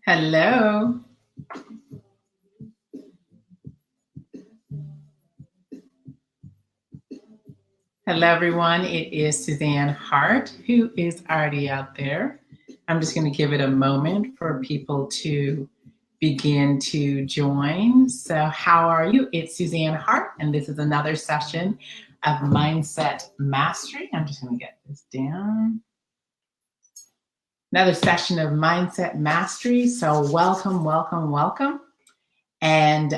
Hello. Hello, everyone. It is Suzanne Hart, who is already out there. I'm just going to give it a moment for people to begin to join. So, how are you? It's Suzanne Hart, and this is another session of Mindset Mastery. I'm just going to get this down. Another session of Mindset Mastery. So, welcome, welcome, welcome. And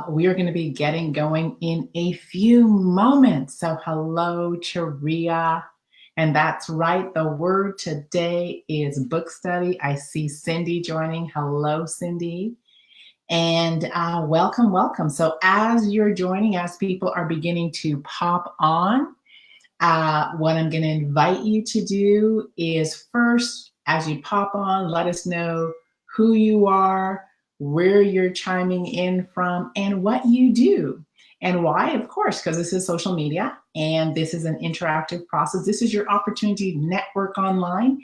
we are going to be getting going in a few moments. So hello, Charia. And that's right. The word today is book study. I see Cindy joining. Hello, Cindy. And welcome, welcome. So as you're joining, as people are beginning to pop on, what I'm going to invite you to do is first, as you pop on, let us know who you are, where you're chiming in from, and what you do. And why, of course, because this is social media and this is an interactive process. This is your opportunity to network online.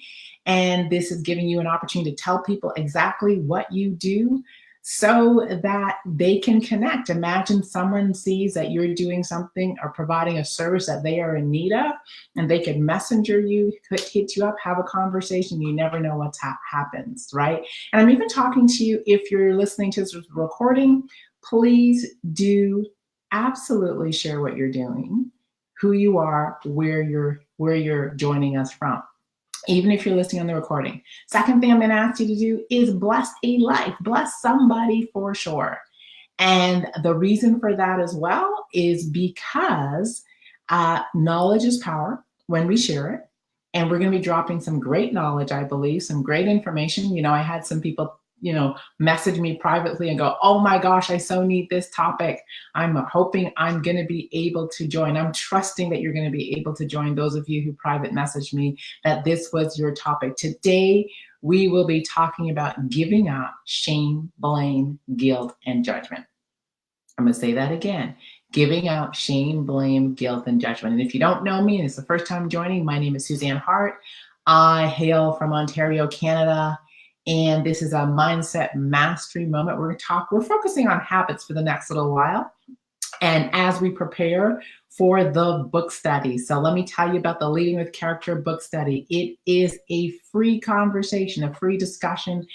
And this is giving you an opportunity to tell people exactly what you do so that they can connect. Imagine someone sees that you're doing something or providing a service that they are in need of, and they can messenger you, hit you up, have a conversation. You never know what happens, right? And I'm even talking to you if you're listening to this recording. Please do absolutely share what you're doing, who you are, where you're joining us from, even if you're listening on the recording. Second thing I'm going to ask you to do is bless a life, bless somebody for sure. And the reason for that as well is because knowledge is power when we share it. And we're going to be dropping some great knowledge, I believe, some great information. I had some people message me privately and go, oh my gosh, I so need this topic. I'm hoping I'm going to be able to join. I'm trusting that you're going to be able to join. Those of you who private messaged me that this was your topic. Today, we will be talking about giving up shame, blame, guilt, and judgment. I'm going to say that again. Giving up shame, blame, guilt, and judgment. And if you don't know me and it's the first time joining, my name is Suzanne Hart. I hail from Ontario, Canada. And this is a mindset mastery moment. We're focusing on habits for the next little while. And as we prepare for the book study, so let me tell you about the Leading with Character book study. It is a free conversation, a free discussion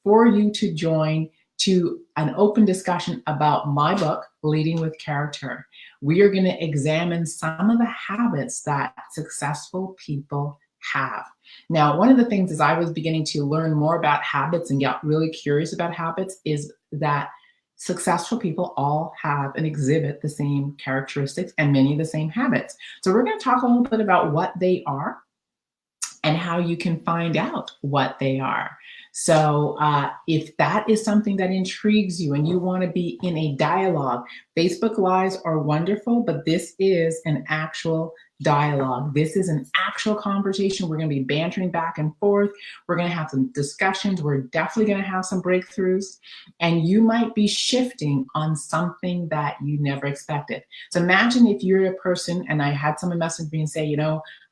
for you to join to an open discussion about my book, Leading with Character. We are going to examine some of the habits that successful people have. Now, one of the things as I was beginning to learn more about habits and get really curious about habits is that successful people all have and exhibit the same characteristics and many of the same habits. So we're going to talk a little bit about what they are and how you can find out what they are. So if that is something that intrigues you and you want to be in a dialogue, Facebook Lives are wonderful, but this is an actual dialogue. This is an actual conversation. We're going to be bantering back and forth. We're going to have some discussions. We're definitely going to have some breakthroughs. And you might be shifting on something that you never expected. So imagine if you're a person, and I had someone message me and say,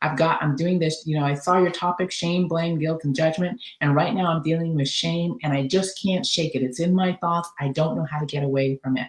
I'm doing this, I saw your topic, shame, blame, guilt, and judgment. And right now I'm dealing with shame and I just can't shake it. It's in my thoughts. I don't know how to get away from it.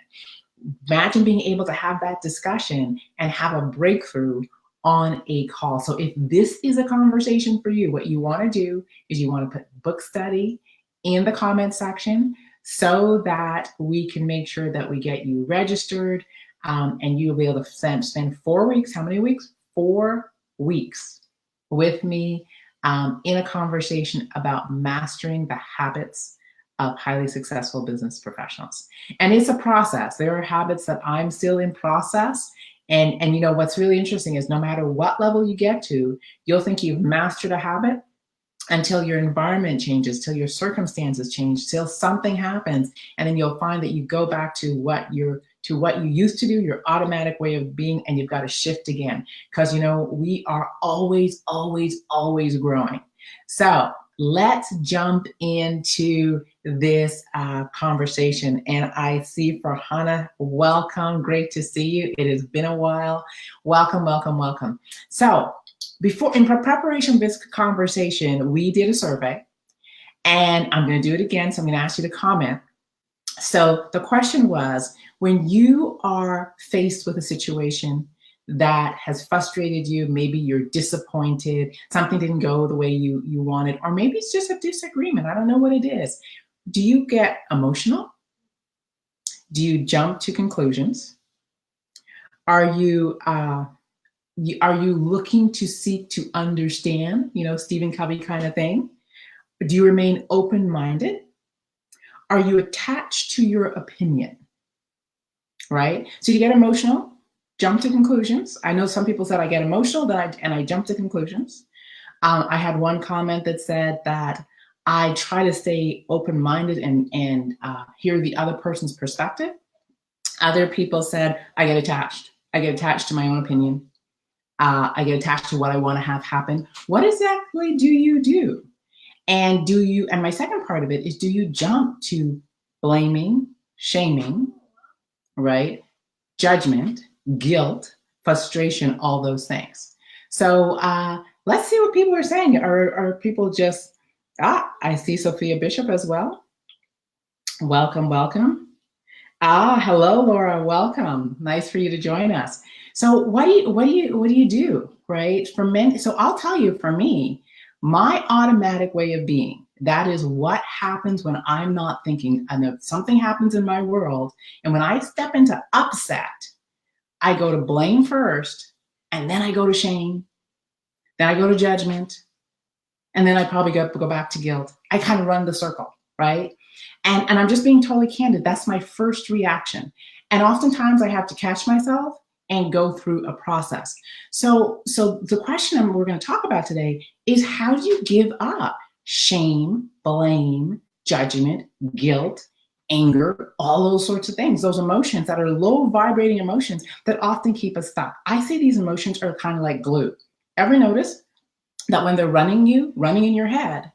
Imagine being able to have that discussion and have a breakthrough on a call. So if this is a conversation for you, what you want to do is you want to put book study in the comment section so that we can make sure that we get you registered and you'll be able to spend 4 weeks. How many weeks? 4 weeks with me in a conversation about mastering the habits of highly successful business professionals. And it's a process. There are habits that I'm still in process. And what's really interesting is no matter what level you get to, you'll think you've mastered a habit until your environment changes, till your circumstances change, till something happens. And then you'll find that you go back to what you used to do, your automatic way of being, and you've got to shift again. Because, we are always, always, always growing. So let's jump into this conversation. And I see Farhana, welcome. Great to see you. It has been a while. Welcome, welcome, welcome. So in preparation for this conversation, we did a survey. And I'm going to do it again. So I'm going to ask you to comment. So the question was, when you are faced with a situation that has frustrated you, maybe you're disappointed, something didn't go the way you wanted, or maybe it's just a disagreement. I don't know what it is. Do you get emotional? Do you jump to conclusions? Are you looking to seek to understand, Stephen Covey kind of thing? Do you remain open-minded? Are you attached to your opinion? Right? So you get emotional, jump to conclusions. I know some people said I get emotional and I jump to conclusions. I had one comment that said that I try to stay open-minded and hear the other person's perspective. Other people said I get attached. I get attached to my own opinion. I get attached to what I want to have happen. What exactly do you do? And and my second part of it is, do you jump to blaming, shaming, right? Judgment, guilt, frustration, all those things. So let's see what people are saying. Are people just, I see Sophia Bishop as well. Welcome, welcome. Hello, Laura. Welcome. Nice for you to join us. So what do you do, right? For men, so I'll tell you, for me, my automatic way of being, that is what happens when I'm not thinking. I know something happens in my world, and when I step into upset, I go to blame first, and then I go to shame, then I go to judgment, and then I probably go back to guilt. I kind of run the circle, right? And I'm just being totally candid. That's my first reaction. And oftentimes I have to catch myself and go through a process. So the question we're going to talk about today is, how do you give up shame, blame, judgment, guilt, anger, all those sorts of things, those emotions that are low vibrating emotions that often keep us stuck? I say these emotions are kind of like glue. Ever notice that when they're running in your head,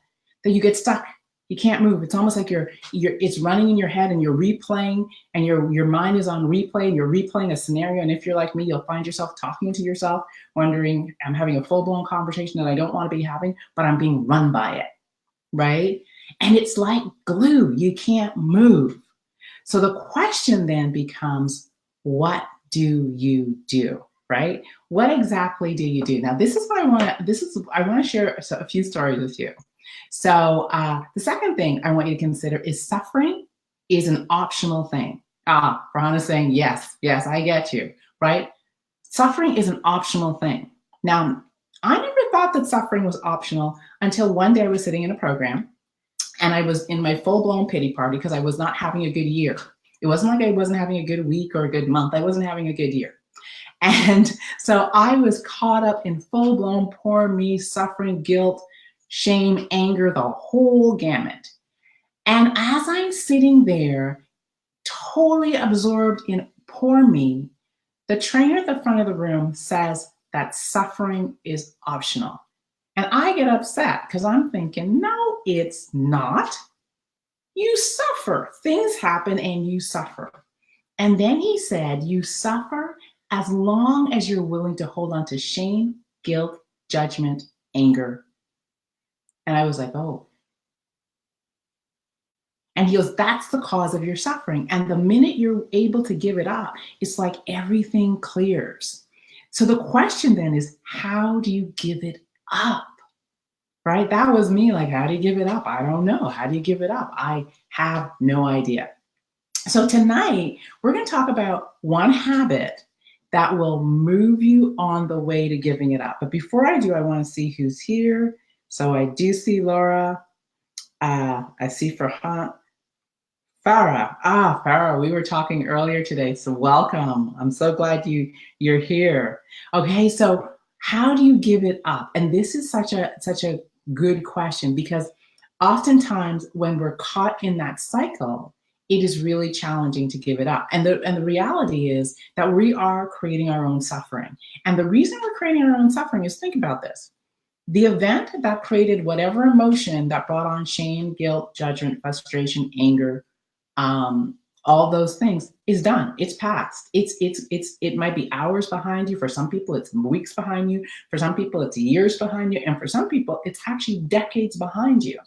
that you get stuck? You can't move. It's almost like it's running in your head and you're replaying, and your mind is on replay, and you're replaying a scenario. And if you're like me, you'll find yourself talking to yourself, wondering, I'm having a full-blown conversation that I don't want to be having, but I'm being run by it, right? And it's like glue. You can't move. So the question then becomes, what do you do, right? What exactly do you do? Now, this is what I want to share a few stories with you. So the second thing I want you to consider is, suffering is an optional thing. Farhana's saying, yes, I get you, right? Suffering is an optional thing. Now, I never thought that suffering was optional until one day I was sitting in a program, and I was in my full-blown pity party because I was not having a good year. It wasn't like I wasn't having a good week or a good month. I wasn't having a good year. And so I was caught up in full-blown poor me, suffering, guilt, shame, anger, the whole gamut. And as I'm sitting there, totally absorbed in poor me, the trainer at the front of the room says that suffering is optional. And I get upset because I'm thinking, no, it's not. You suffer. Things happen and you suffer. And then he said, you suffer as long as you're willing to hold on to shame, guilt, judgment, anger. And I was like, oh. And he goes, that's the cause of your suffering. And the minute you're able to give it up, it's like everything clears. So the question then is, how do you give it up? Right? That was me. Like, how do you give it up? I don't know. How do you give it up? I have no idea. So tonight, we're going to talk about one habit that will move you on the way to giving it up. But before I do, I want to see who's here. So I do see Laura. I see Farhana. Farah. Farah, we were talking earlier today, so welcome. I'm so glad you're here. Okay, so how do you give it up? And this is such a good question, because oftentimes when we're caught in that cycle, it is really challenging to give it up. And the reality is that we are creating our own suffering. And the reason we're creating our own suffering is, think about this. The event that created whatever emotion that brought on shame, guilt, judgment, frustration, anger, all those things is done. It's past. It might be hours behind you. For some people, it's weeks behind you. For some people, it's years behind you. And for some people, it's actually decades behind you.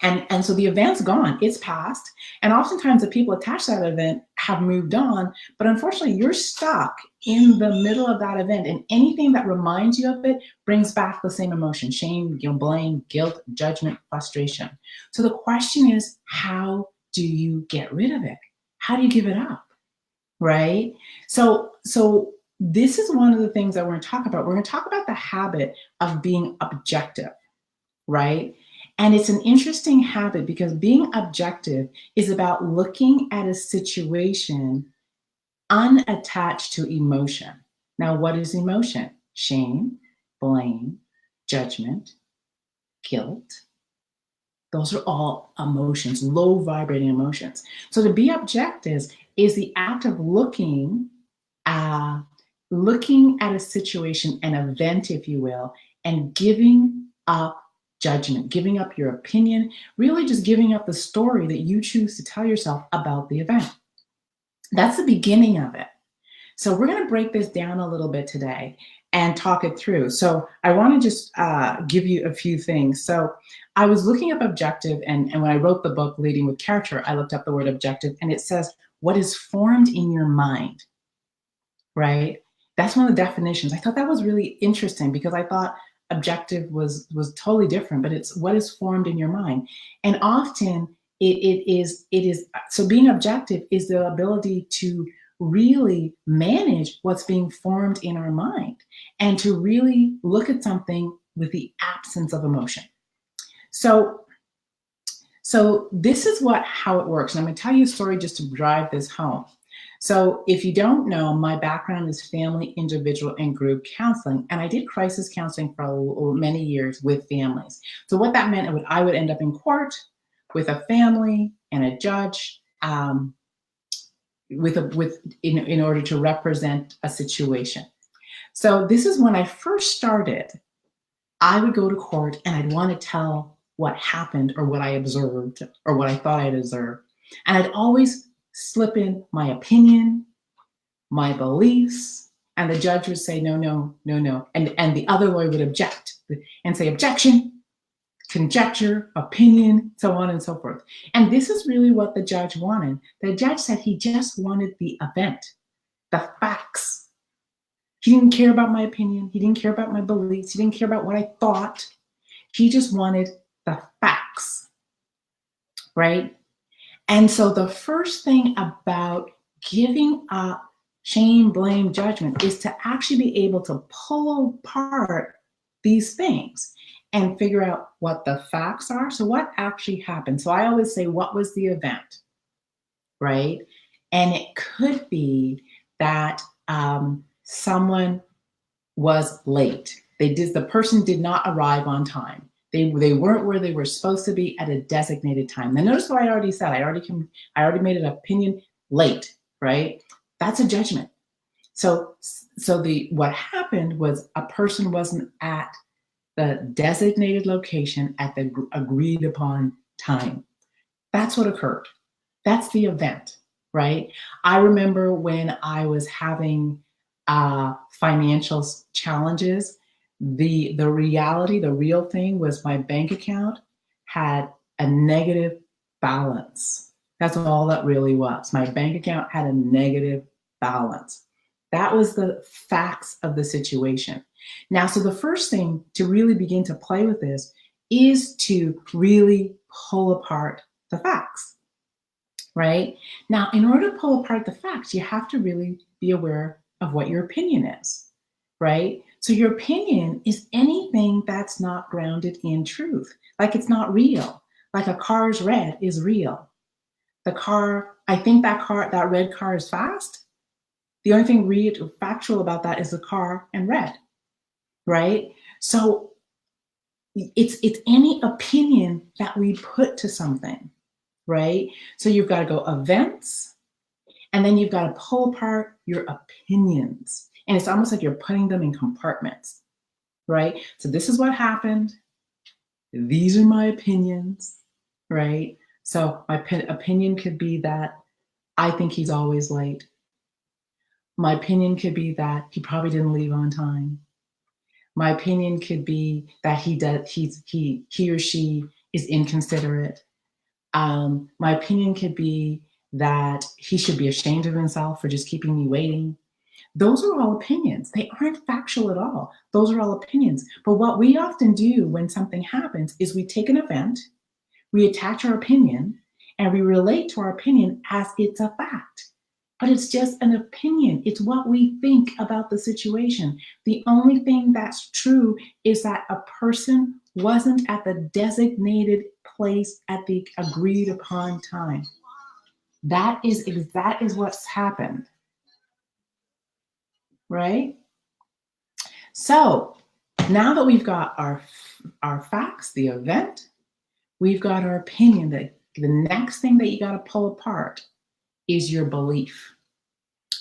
And so the event's gone, it's past. And oftentimes the people attached to that event have moved on, but unfortunately you're stuck in the middle of that event. And anything that reminds you of it brings back the same emotion: shame, blame, guilt, judgment, frustration. So the question is, how do you get rid of it? How do you give it up? Right? So this is one of the things that we're going to talk about. We're going to talk about the habit of being objective, right? And it's an interesting habit because being objective is about looking at a situation unattached to emotion. Now, what is emotion? Shame, blame, judgment, guilt. Those are all emotions, low vibrating emotions. So to be objective is the act of looking at a situation, an event, if you will, and giving up judgment, giving up your opinion, really just giving up the story that you choose to tell yourself about the event. That's the beginning of it. So we're going to break this down a little bit today and talk it through. So I want to just give you a few things. So I was looking up objective, and when I wrote the book, Leading with Character, I looked up the word objective, and it says, what is formed in your mind, right? That's one of the definitions. I thought that was really interesting because I thought objective was totally different, but it's what is formed in your mind. And often it is so being objective is the ability to really manage what's being formed in our mind and to really look at something with the absence of emotion. So this is how it works. And I'm going to tell you a story just to drive this home. So if you don't know, my background is family, individual, and group counseling. And I did crisis counseling for many years with families. So what that meant, I would end up in court with a family and a judge in order to represent a situation. So this is when I first started. I would go to court and I'd want to tell what happened or what I observed or what I thought I'd observed. And I'd always slip in my opinion, my beliefs, and the judge would say, no, no, no, no. And the other lawyer would object and say, objection, conjecture, opinion, so on and so forth. And this is really what the judge wanted. The judge said he just wanted the event, the facts. He didn't care about my opinion. He didn't care about my beliefs. He didn't care about what I thought. He just wanted the facts, right? And so the first thing about giving up shame, blame, judgment is to actually be able to pull apart these things and figure out what the facts are. So what actually happened? So I always say, what was the event, right? And it could be that someone was late. The person did not arrive on time. They weren't where they were supposed to be at a designated time. Now notice what I already said. I already made an opinion late, right? That's a judgment. So what happened was a person wasn't at the designated location at the agreed upon time. That's what occurred. That's the event, right? I remember when I was having financial challenges, the reality, the real thing was my bank account had a negative balance. That's all that really was. My bank account had a negative balance. That was the facts of the situation. Now, so the first thing to really begin to play with this is to really pull apart the facts, right? Now, in order to pull apart the facts, you have to really be aware of what your opinion is, right? So your opinion is anything that's not grounded in truth, like it's not real. Like a car's red is real. I think that red car is fast. The only thing real factual about that is the car and red, right? So it's any opinion that we put to something, right? So you've got to go events, and then you've got to pull apart your opinions. And it's almost like you're putting them in compartments, right? So this is what happened. These are my opinions, right? So my opinion could be that I think he's always late. My opinion could be that he probably didn't leave on time. My opinion could be that he or she is inconsiderate. My opinion could be that he should be ashamed of himself for just keeping me waiting. Those are all opinions. They aren't factual at all. Those are all opinions. But what we often do when something happens is we take an event, we attach our opinion, and we relate to our opinion as it's a fact. But it's just an opinion. It's what we think about the situation. The only thing that's true is that a person wasn't at the designated place at the agreed upon time. That is what's happened, right? So now that we've got our facts, the event, we've got our opinion. That the next thing that you got to pull apart is your belief,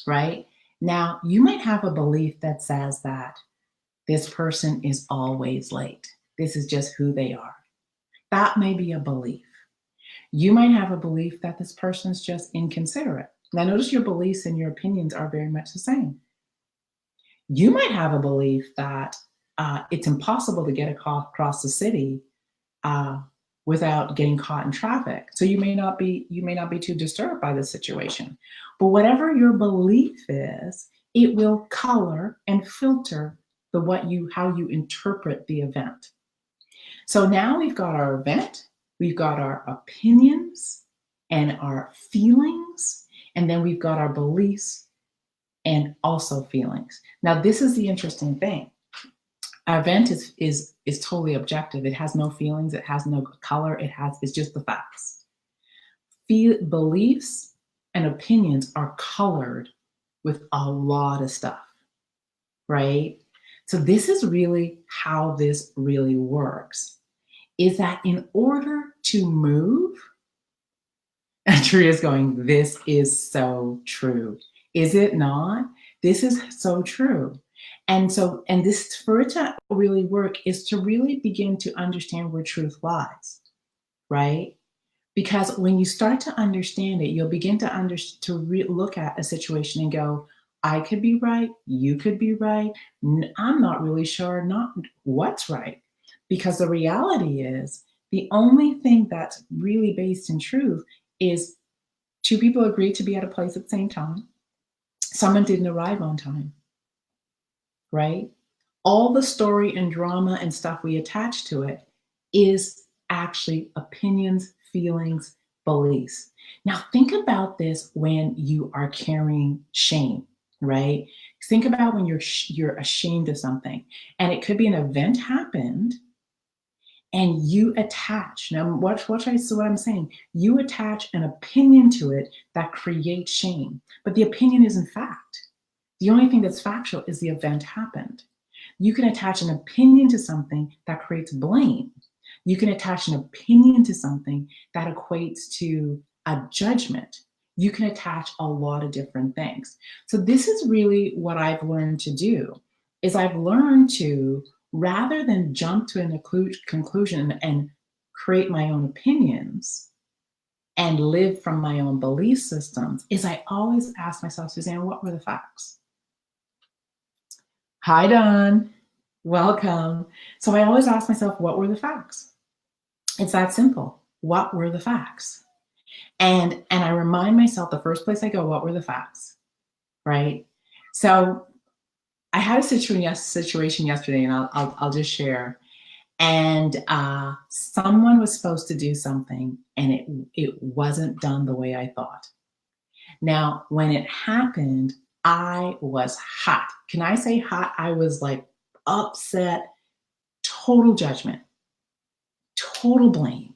right? Now, you might have a belief that says that this person is always late. This is just who they are. That may be a belief. You might have a belief that this person's just inconsiderate. Now, notice your beliefs and your opinions are very much the same. You might have a belief that it's impossible to get across the city without getting caught in traffic. So you may not be too disturbed by the situation. But whatever your belief is, it will color and filter how you interpret the event. So now we've got our event, we've got our opinions and our feelings, and then we've got our beliefs and also feelings. Now, this is the interesting thing. Our event is totally objective. It has no feelings, it has no color, it's just the facts. Beliefs and opinions are colored with a lot of stuff, right? So this is really how this really works, is that in order to move, and Tria's going, this is so true. Is it not? This is so true. And this, for it to really work, is to really begin to understand where truth lies, right? Because when you start to understand it, you'll begin to look at a situation and go, I could be right, you could be right. I'm not really sure not what's right. Because the reality is, the only thing that's really based in truth is two people agreed to be at a place at the same time. Someone didn't arrive on time, right? All the story and drama and stuff we attach to it is actually opinions, feelings, beliefs. Now think about this when you are carrying shame, right? Think about when you're ashamed of something, and it could be an event happened and you attach, now watch what I'm saying, you attach an opinion to it that creates shame, but the opinion isn't fact. The only thing that's factual is the event happened. You can attach an opinion to something that creates blame. You can attach an opinion to something that equates to a judgment. You can attach a lot of different things. So this is really what I've learned to do, is I've learned to, rather than jump to a conclusion and create my own opinions and live from my own belief systems, is I always ask myself, Suzanne, what were the facts? Hi, Don. Welcome. So I always ask myself, what were the facts? It's that simple. What were the facts? And I remind myself, the first place I go, what were the facts? Right? So I had a situation yesterday, and I'll just share. And someone was supposed to do something, and it wasn't done the way I thought. Now, when it happened, I was hot. Can I say hot? I was like upset, total judgment, total blame,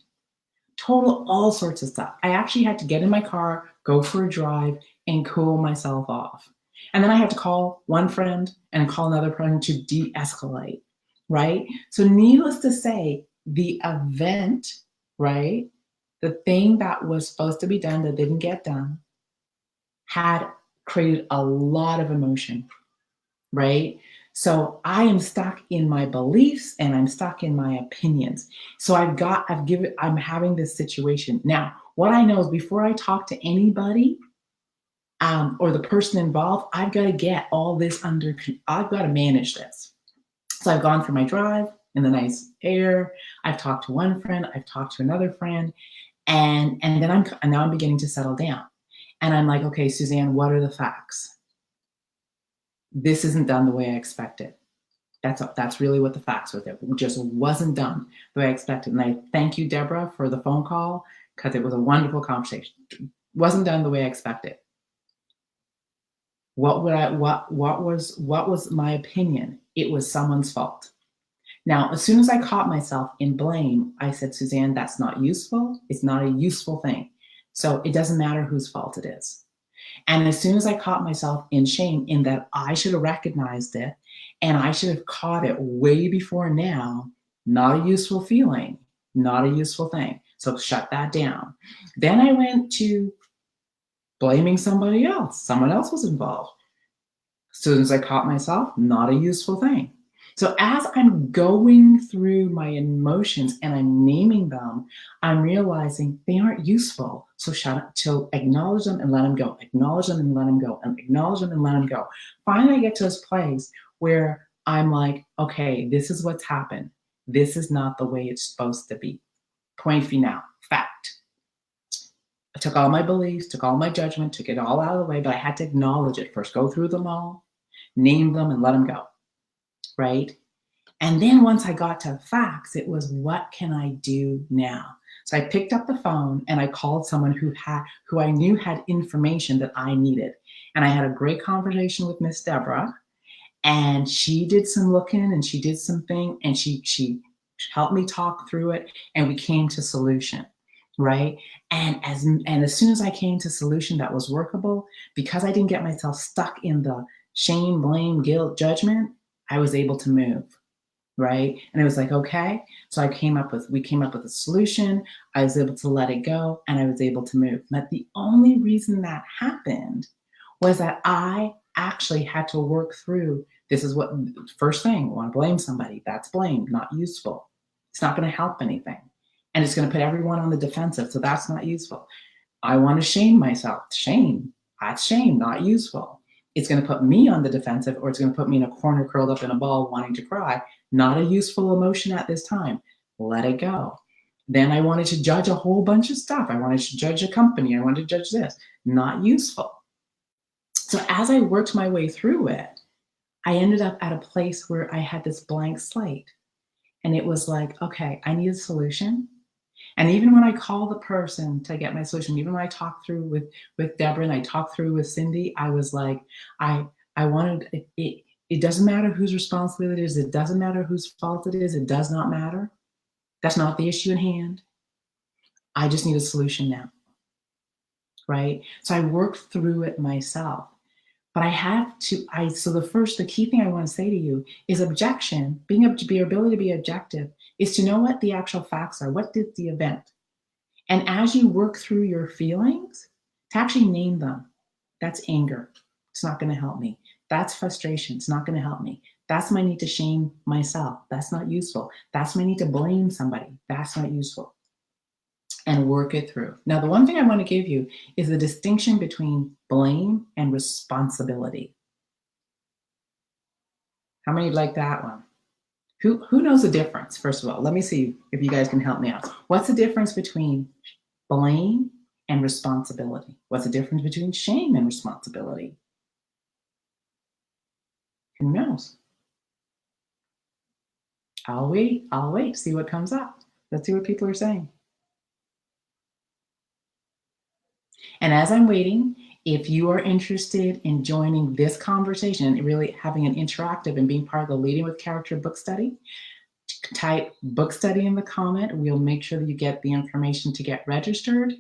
total all sorts of stuff. I actually had to get in my car, go for a drive, and cool myself off. And then I had to call one friend and call another friend to de-escalate, right? So needless to say, the event, right, the thing that was supposed to be done that didn't get done, had created a lot of emotion, right? So I am stuck in my beliefs and I'm stuck in my opinions. So I'm having this situation. Now, what I know is before I talk to anybody or the person involved, I've got to get all this I've got to manage this. So I've gone for my drive. in the nice air. I've talked to one friend, I've talked to another friend, and then now I'm beginning to settle down. And I'm like, okay, Suzanne, what are the facts? This isn't done the way I expected. That's really what the facts were. It just wasn't done the way I expected. And I thank you, Deborah, for the phone call, because it was a wonderful conversation. Wasn't done the way I expected. What was my opinion? It was someone's fault. Now, as soon as I caught myself in blame, I said, Suzanne, that's not useful. It's not a useful thing. So it doesn't matter whose fault it is. And as soon as I caught myself in shame, in that I should have recognized it and I should have caught it way before now, not a useful feeling, not a useful thing. So shut that down. Then I went to blaming somebody else. Someone else was involved. As soon as I caught myself, not a useful thing. So as I'm going through my emotions and I'm naming them, I'm realizing they aren't useful. So acknowledge them and let them go. Acknowledge them and let them go. And acknowledge them and let them go. Finally, I get to this place where I'm like, okay, this is what's happened. This is not the way it's supposed to be. Point for now. Fact. I took all my beliefs, took all my judgment, took it all out of the way, but I had to acknowledge it first. Go through them all, name them, and let them go. Right? And then once I got to facts, it was, what can I do now? So I picked up the phone and I called someone who I knew had information that I needed. And I had a great conversation with Miss Deborah, and she did some looking and she did something, and she helped me talk through it, and we came to solution. Right? And as soon as I came to solution that was workable, because I didn't get myself stuck in the shame, blame, guilt, judgment, I was able to move, right? And it was like, okay. So we came up with a solution. I was able to let it go, and I was able to move. But the only reason that happened was that I actually had to work through, this is what, first thing, want to blame somebody. That's blame, not useful. It's not going to help anything. And it's going to put everyone on the defensive. So that's not useful. I want to shame myself. Shame. That's shame, not useful. It's going to put me on the defensive, or it's going to put me in a corner curled up in a ball wanting to cry. Not a useful emotion at this time. Let it go. Then I wanted to judge a whole bunch of stuff. I wanted to judge a company. I wanted to judge this. Not useful. So as I worked my way through it, I ended up at a place where I had this blank slate. And it was like, okay, I need a solution. And even when I call the person to get my solution, even when I talked through with Deborah and I talked through with Cindy, I was like, I wanted it. It doesn't matter whose responsibility it is. It doesn't matter whose fault it is. It does not matter. That's not the issue at hand. I just need a solution now. Right? So I worked through it myself. But I have to, so the key thing I want to say to you is objection, your ability to be objective is to know what the actual facts are. What did the event? And as you work through your feelings, to actually name them. That's anger. It's not going to help me. That's frustration. It's not going to help me. That's my need to shame myself. That's not useful. That's my need to blame somebody. That's not useful. And work it through. Now, the one thing I want to give you is the distinction between blame and responsibility. How many like that one? Who knows the difference? First of all, let me see if you guys can help me out. What's the difference between blame and responsibility? What's the difference between shame and responsibility? Who knows? I'll wait, see what comes up. Let's see what people are saying. And as I'm waiting, if you are interested in joining this conversation and really having an interactive and being part of the Leading with Character book study, type book study in the comment. We'll make sure that you get the information to get registered.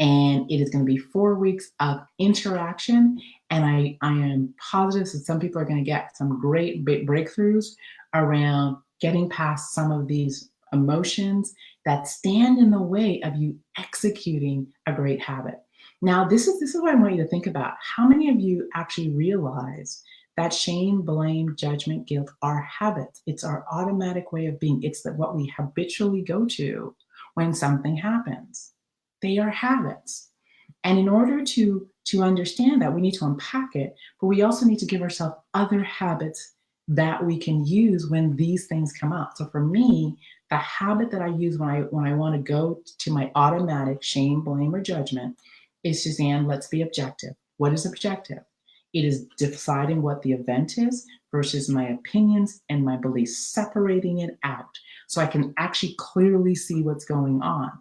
And it is going to be 4 weeks of interaction. And I am positive that some people are going to get some great breakthroughs around getting past some of these emotions that stand in the way of you executing a great habit. Now, this is what I want you to think about. How many of you actually realize that shame, blame, judgment, guilt are habits? It's our automatic way of being. It's what we habitually go to when something happens. They are habits. And in order to understand that, we need to unpack it, but we also need to give ourselves other habits that we can use when these things come up. So for me, the habit that I use when I want to go to my automatic shame, blame, or judgment is, Suzanne, let's be objective. What is objective? It is deciding what the event is versus my opinions and my beliefs, separating it out so I can actually clearly see what's going on,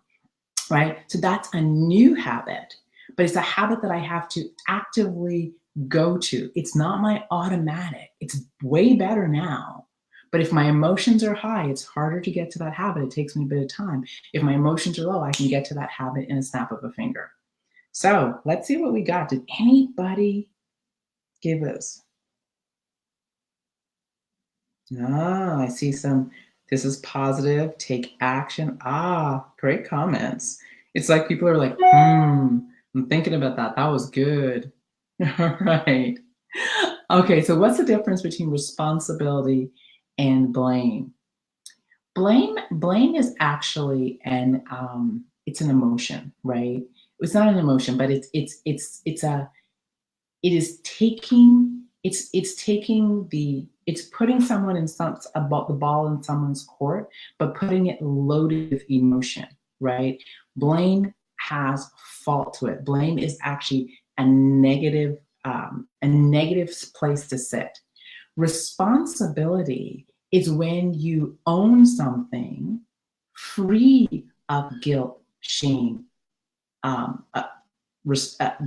right? So that's a new habit, but it's a habit that I have to actively go to. It's not my automatic. It's way better now. But if my emotions are high, it's harder to get to that habit. It takes me a bit of time. If my emotions are low, I can get to that habit in a snap of a finger. So let's see what we got. Did anybody give us? Ah, I see some. This is positive. Take action. Ah, great comments. It's like people are like, I'm thinking about that. That was good. All right. Okay, so what's the difference between responsibility and blame? Blame is actually it's an emotion, right? It's not an emotion, but it's putting someone in about the ball in someone's court, but putting it loaded with emotion, right? Blame has fault to it. Blame is actually a negative place to sit. Responsibility is when you own something free of guilt, shame, um, uh,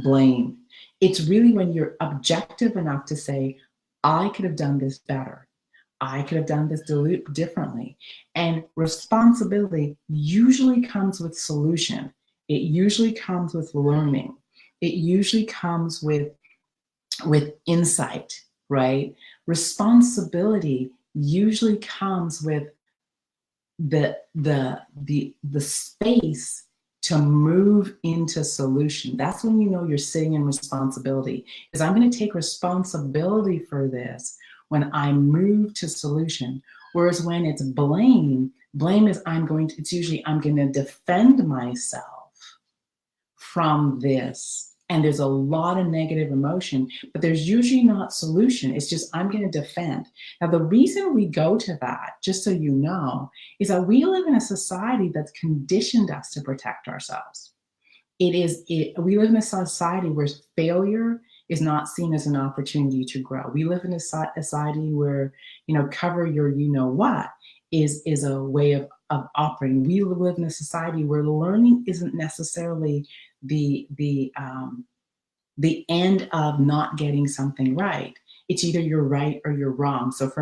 blame. It's really when you're objective enough to say, I could have done this better. I could have done this differently. And responsibility usually comes with solution. It usually comes with learning. It usually comes with insight, right? Responsibility usually comes with the space to move into solution. That's when you know you're sitting in responsibility, because I'm going to take responsibility for this when I move to solution. Whereas when it's blame is it's usually I'm going to defend myself from this. And there's a lot of negative emotion, but there's usually not solution. It's just, I'm going to defend. Now, the reason we go to that, just so you know, is that we live in a society that's conditioned us to protect ourselves. We live in a society where failure is not seen as an opportunity to grow. We live in a society where, cover your what is a way of operating. We live in a society where learning isn't necessarily the end of not getting something right. It's either you're right or you're wrong. So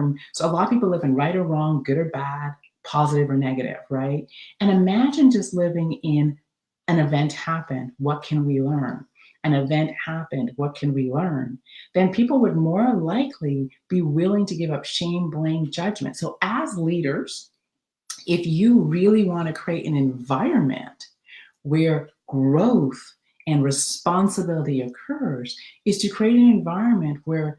a lot of people live in right or wrong, good or bad, positive or negative, right? And imagine just living in an event happened. What can we learn? An event happened. What can we learn? Then people would more likely be willing to give up shame, blame, judgment. So as leaders, if you really want to create an environment where growth and responsibility occurs, is to create an environment where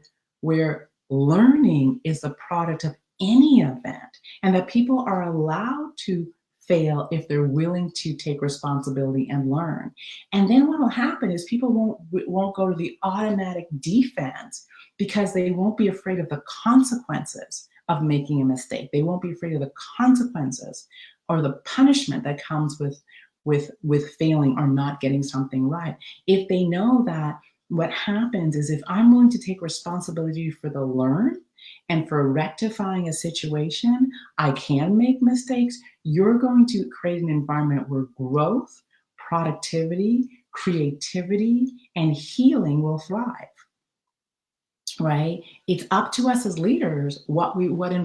learning is the product of any event, and that people are allowed to fail if they're willing to take responsibility and learn. And then what will happen is people won't go to the automatic defense, because they won't be afraid of the consequences of making a mistake. They won't be afraid of the consequences or the punishment that comes with failing or not getting something right. If they know that what happens is, if I'm willing to take responsibility for the learn and for rectifying a situation, I can make mistakes. You're going to create an environment where growth, productivity, creativity, and healing will thrive. Right? It's up to us as leaders what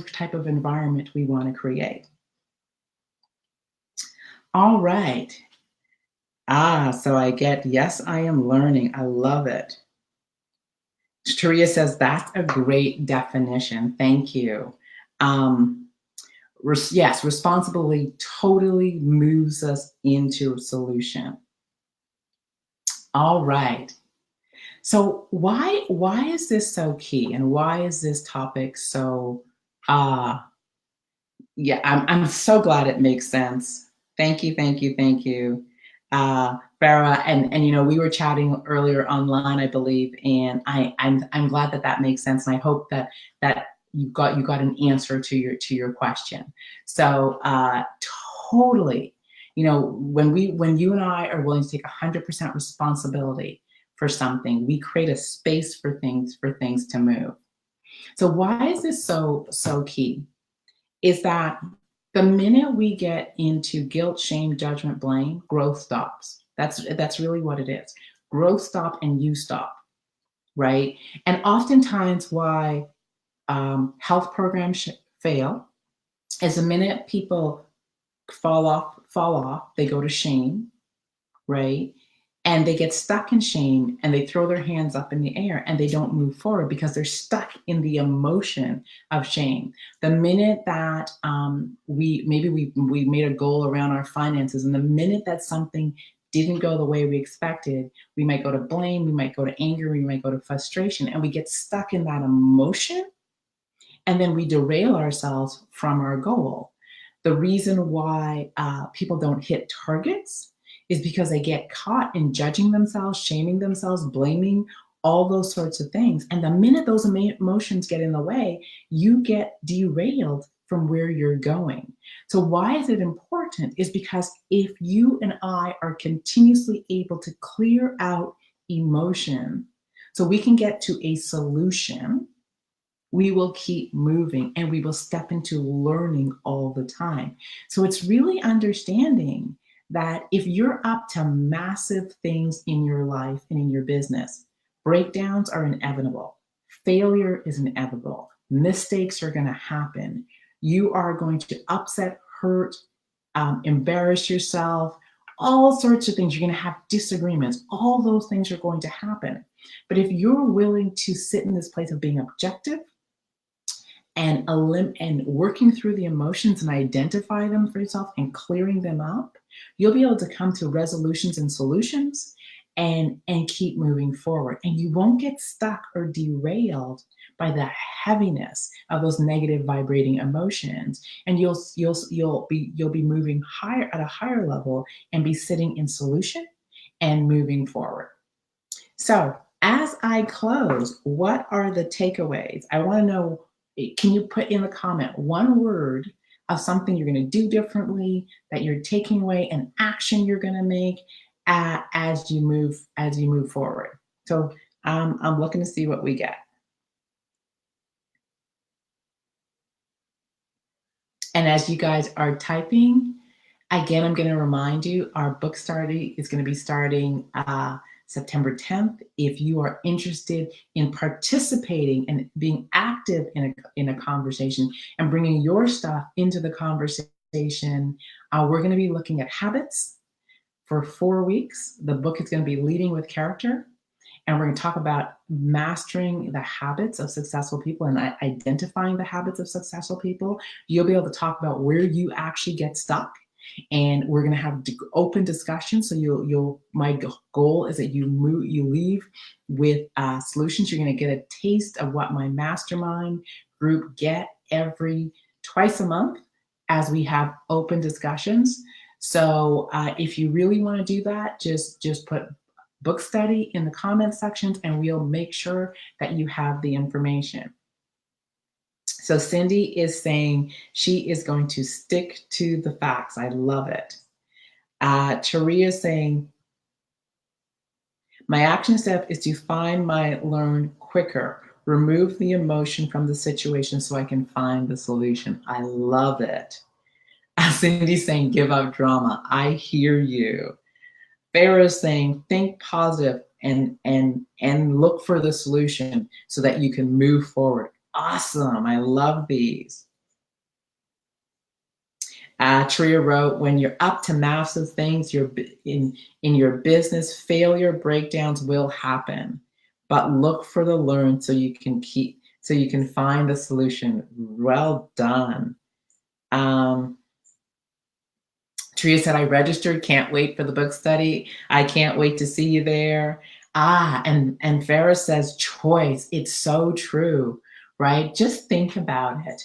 type of environment we want to create. All right. So I get, yes, I am learning. I love it. Taria says, that's a great definition. Thank you. Yes, responsibility totally moves us into a solution. All right. So why is this so key, and why is this topic so yeah, I'm so glad it makes sense. Thank you. Farah, and we were chatting earlier online, I believe, and I'm glad that makes sense, and I hope that you got an answer to your question. So totally, when you and I are willing to take 100% responsibility for something, we create a space for things to move. So why is this so key? Is that the minute we get into guilt, shame, judgment, blame, growth stops. That's really what it is. Growth stop and you stop, right? And oftentimes why health programs fail is the minute people fall off, they go to shame, right? And they get stuck in shame and they throw their hands up in the air and they don't move forward because they're stuck in the emotion of shame. The minute that we made a goal around our finances, and the minute that something didn't go the way we expected, we might go to blame, we might go to anger, we might go to frustration, and we get stuck in that emotion, and then we derail ourselves from our goal. The reason why people don't hit targets is because they get caught in judging themselves, shaming themselves, blaming, all those sorts of things. And the minute those emotions get in the way, you get derailed from where you're going. So why is it important? Is because if you and I are continuously able to clear out emotion so we can get to a solution, we will keep moving and we will step into learning all the time. So it's really understanding that if you're up to massive things in your life and in your business, breakdowns are inevitable. Failure is inevitable. Mistakes are going to happen. You are going to upset, hurt, embarrass yourself, all sorts of things. You're going to have disagreements. All those things are going to happen. But if you're willing to sit in this place of being objective, and working through the emotions and identify them for yourself and clearing them up, you'll be able to come to resolutions and solutions and keep moving forward. And you won't get stuck or derailed by the heaviness of those negative vibrating emotions. And you'll be moving higher at a higher level and be sitting in solution and moving forward. So as I close, what are the takeaways? I want to know, can you put in the comment one word of something you're going to do differently, that you're taking away, an action you're going to make as you move forward? So I'm looking to see what we get. And as you guys are typing, again, I'm going to remind you, our book study is going to be starting September 10th. If you are interested in participating and being active in a conversation and bringing your stuff into the conversation, we're going to be looking at habits for 4 weeks. The book is going to be Leading with Character. And we're going to talk about mastering the habits of successful people and identifying the habits of successful people. You'll be able to talk about where you actually get stuck. And we're going to have open discussion. So my goal is that you leave with solutions. You're going to get a taste of what my mastermind group get twice a month as we have open discussions. So if you really want to do that, just put book study in the comment sections and we'll make sure that you have the information. So Cindy is saying she is going to stick to the facts. I love it. Taria is saying, my action step is to find my learn quicker, remove the emotion from the situation so I can find the solution. I love it. Cindy's saying, give up drama. I hear you. Farah's saying, think positive and look for the solution so that you can move forward. Awesome. I love these. Tria wrote, when you're up to massive things, you're in your business, failure, breakdowns will happen, but look for the learn so you can find the solution. Well done. Tria said, I registered, can't wait for the book study. I can't wait to see you there. And Farah says, choice. It's so true, right? Just think about it,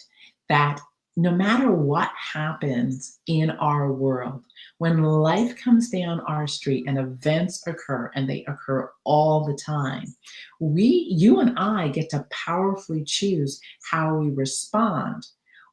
that no matter what happens in our world, when life comes down our street and events occur, and they occur all the time, you and I get to powerfully choose how we respond.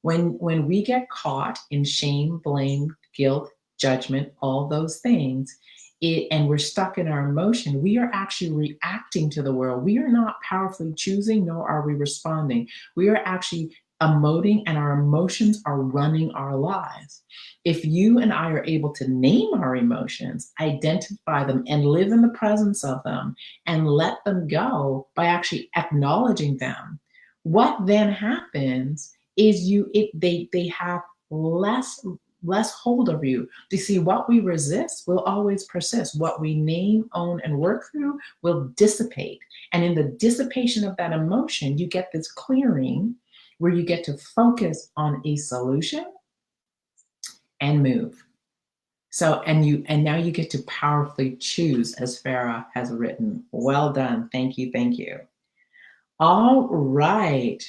When we get caught in shame, blame, guilt, judgment, all those things, and we're stuck in our emotion, we are actually reacting to the world. We are not powerfully choosing, nor are we responding. We are actually emoting, and our emotions are running our lives. If you and I are able to name our emotions, identify them, and live in the presence of them, and let them go by actually acknowledging them, what then happens is they have less hold over you. You see, what we resist will always persist. What we name, own, and work through will dissipate. And in the dissipation of that emotion, you get this clearing where you get to focus on a solution and move. So, and now you get to powerfully choose, as Farah has written. Well done. Thank you. Thank you. All right.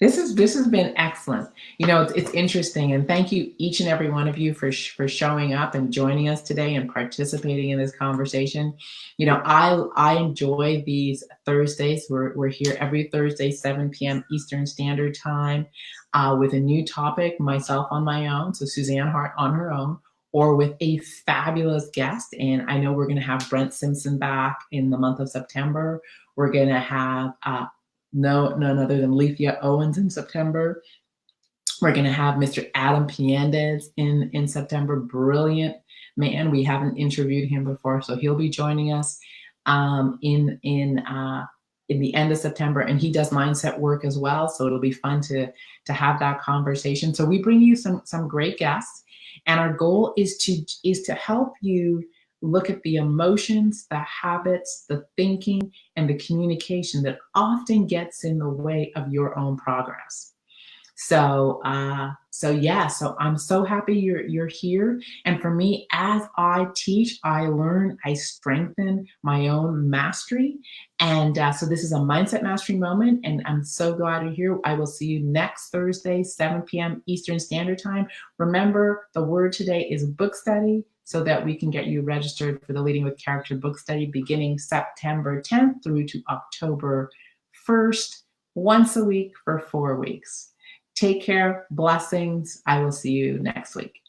This has been excellent. It's interesting, and thank you each and every one of you for showing up and joining us today and participating in this conversation. I enjoy these Thursdays. We're here every Thursday, 7 p.m. Eastern Standard Time, with a new topic. Myself on my own, so Suzanne Hart on her own, or with a fabulous guest. And I know we're going to have Brent Simpson back in the month of September. We're going to have none other than Lethea Owens in September. We're going to have Mr. Adam Piandez in September. Brilliant man. We haven't interviewed him before, so he'll be joining us in the end of September, and he does mindset work as well. So it'll be fun to have that conversation. So we bring you some great guests, and our goal is to help you look at the emotions, the habits, the thinking, and the communication that often gets in the way of your own progress. So I'm so happy you're here. And for me, as I teach, I learn, I strengthen my own mastery. And so this is a mindset mastery moment, and I'm so glad you're here. I will see you next Thursday, 7 p.m. Eastern Standard Time. Remember, the word today is book study, so that we can get you registered for the Leading with Character book study beginning September 10th through to October 1st, once a week for 4 weeks. Take care. Blessings. I will see you next week.